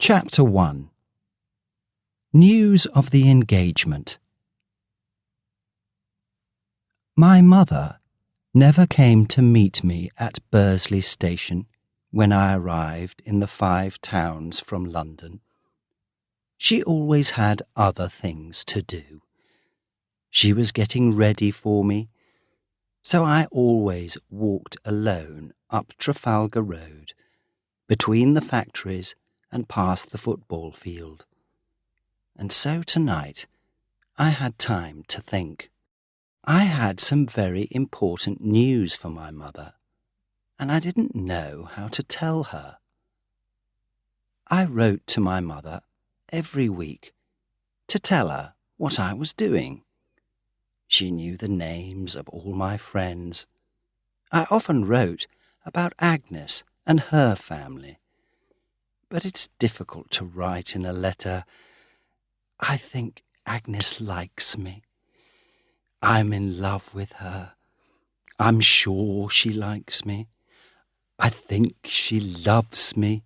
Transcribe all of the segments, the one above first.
Chapter 1. News of the engagement. My mother never came to meet me at Bursley Station when I arrived in the 5 Towns from London. She always had other things to do. She was getting ready for me, so I always walked alone up Trafalgar Road, between the factories and past the football field. And so tonight I had time to think. I had some very important news for my mother, and I didn't know how to tell her. I wrote to my mother every week to tell her what I was doing. She knew the names of all my friends. I often wrote about Agnes and her family. But it's difficult to write in a letter. I think Agnes likes me. I'm in love with her. I'm sure she likes me. I think she loves me.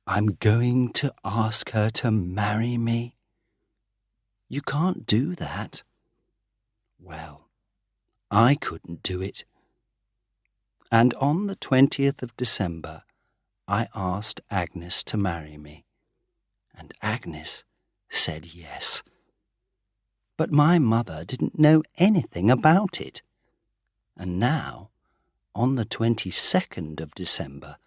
I'm going to ask her to marry me. You can't do that. Well, I couldn't do it. And on the 20th of December, I asked Agnes to marry me. And Agnes said yes. But my mother didn't know anything about it. And now, on the 22nd of December,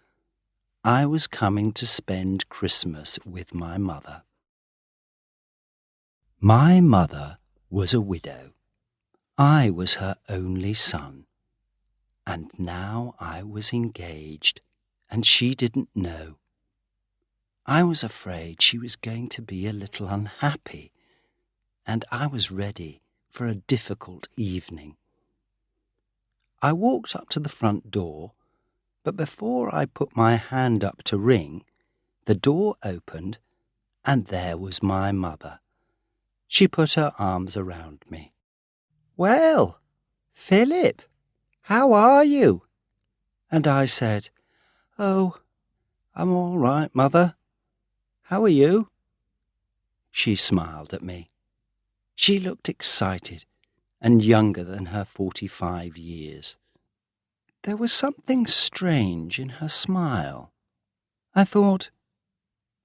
I was coming to spend Christmas with my mother. My mother was a widow. I was her only son. And now I was engaged, and she didn't know. I was afraid she was going to be a little unhappy, and I was ready for a difficult evening. I walked up to the front door, but before I put my hand up to ring, the door opened, and there was my mother. She put her arms around me. "Well, Philip, how are you?" And I said, "Oh, I'm all right, Mother. How are you?" She smiled at me. She looked excited and younger than her 45 years. There was something strange in her smile. I thought,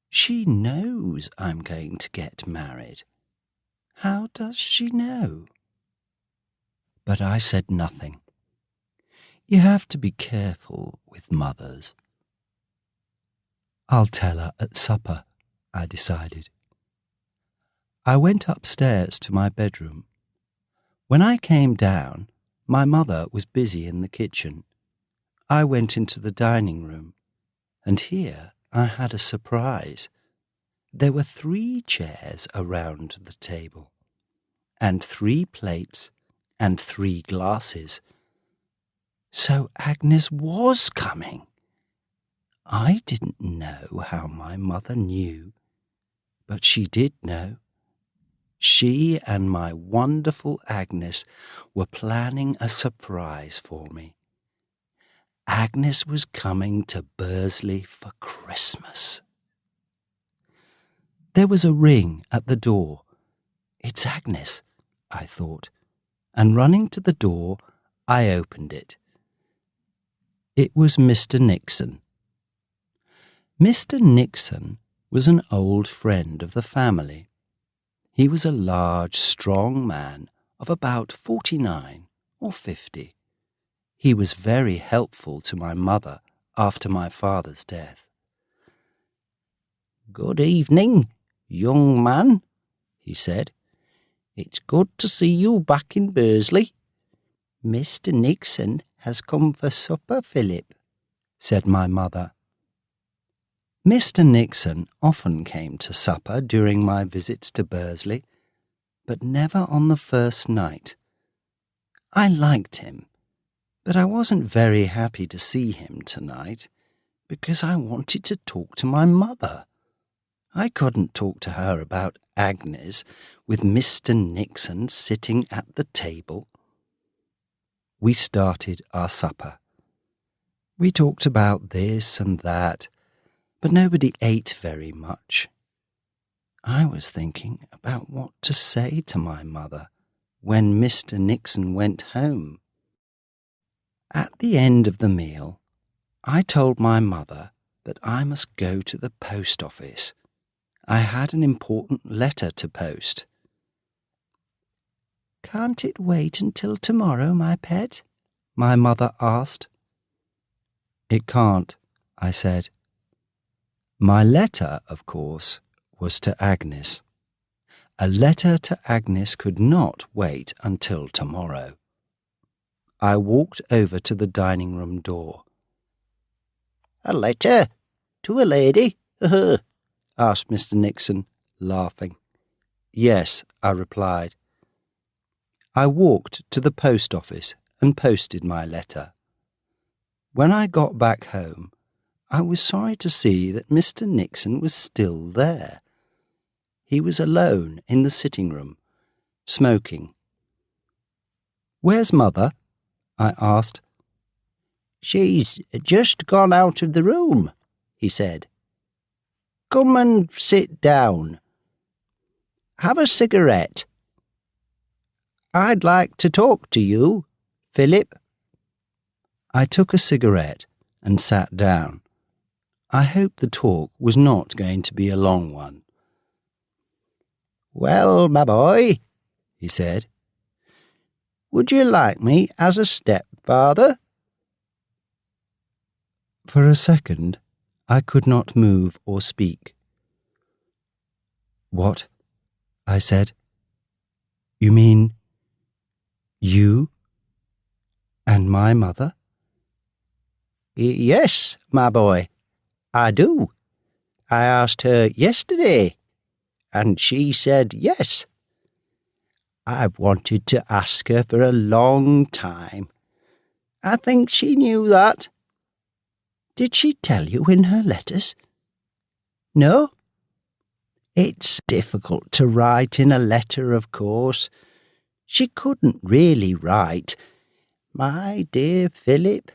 she knows I'm going to get married. How does she know? But I said nothing. You have to be careful with mothers. I'll tell her at supper, I decided. I went upstairs to my bedroom. When I came down, my mother was busy in the kitchen. I went into the dining room, and here I had a surprise. There were 3 chairs around the table, and 3 plates, and 3 glasses. So Agnes was coming. I didn't know how my mother knew, but she did know. She and my wonderful Agnes were planning a surprise for me. Agnes was coming to Bursley for Christmas. There was a ring at the door. It's Agnes, I thought, and running to the door, I opened it. It was Mr. Nixon. Mr. Nixon was an old friend of the family. He was a large, strong man of about 49 or 50. He was very helpful to my mother after my father's death. "Good evening, young man," he said. "It's good to see you back in Bursley." "Mr. Nixon has come for supper, Philip," said my mother. Mr. Nixon often came to supper during my visits to Bursley, but never on the first night. I liked him, but I wasn't very happy to see him tonight because I wanted to talk to my mother. I couldn't talk to her about Agnes with Mr. Nixon sitting at the table. We started our supper. We talked about this and that, but nobody ate very much. I was thinking about what to say to my mother when Mr. Nixon went home. At the end of the meal, I told my mother that I must go to the post office. I had an important letter to post. "Can't it wait until tomorrow, my pet?" my mother asked. "It can't," I said. My letter, of course, was to Agnes. A letter to Agnes could not wait until tomorrow. I walked over to the dining room door. "A letter? To a lady?" asked Mr. Nixon, laughing. "Yes," I replied. I walked to the post office and posted my letter. When I got back home, I was sorry to see that Mr. Nixon was still there. He was alone in the sitting room, smoking. "Where's Mother?" I asked. "She's just gone out of the room," he said. "Come and sit down. Have a cigarette. I'd like to talk to you, Philip." I took a cigarette and sat down. I hoped the talk was not going to be a long one. "Well, my boy," he said, "would you like me as a stepfather?" For a second, I could not move or speak. "What?" I said. "You mean you and my mother?" "Yes, my boy, I do. I asked her yesterday, and she said yes. I've wanted to ask her for a long time. I think she knew that." "Did she tell you in her letters?" "No. It's difficult to write in a letter, of course. She couldn't really write, 'My dear Philip,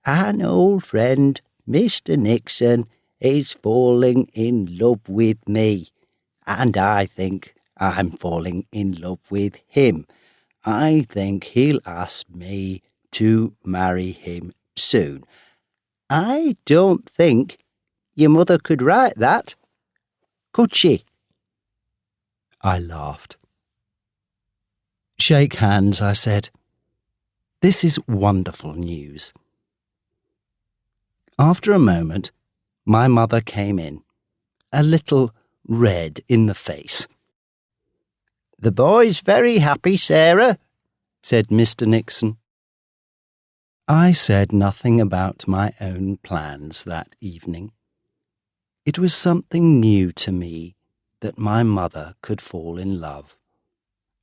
an old friend, Mr. Nixon, is falling in love with me, and I think I'm falling in love with him. I think he'll ask me to marry him soon.' I don't think your mother could write that, could she?" I laughed. "Shake hands," I said. "This is wonderful news." After a moment, my mother came in, a little red in the face. "The boy's very happy, Sarah," said Mr. Nixon. I said nothing about my own plans that evening. It was something new to me that my mother could fall in love,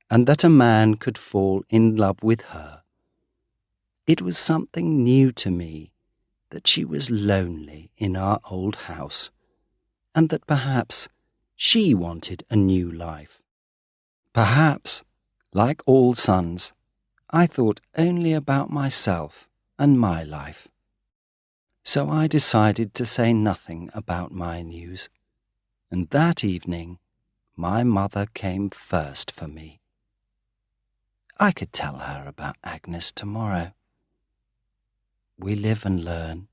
and that a man could fall in love with her. It was something new to me that she was lonely in our old house, and that perhaps she wanted a new life. Perhaps, like all sons, I thought only about myself and my life. So I decided to say nothing about my news, and that evening my mother came first for me. I could tell her about Agnes tomorrow. We live and learn.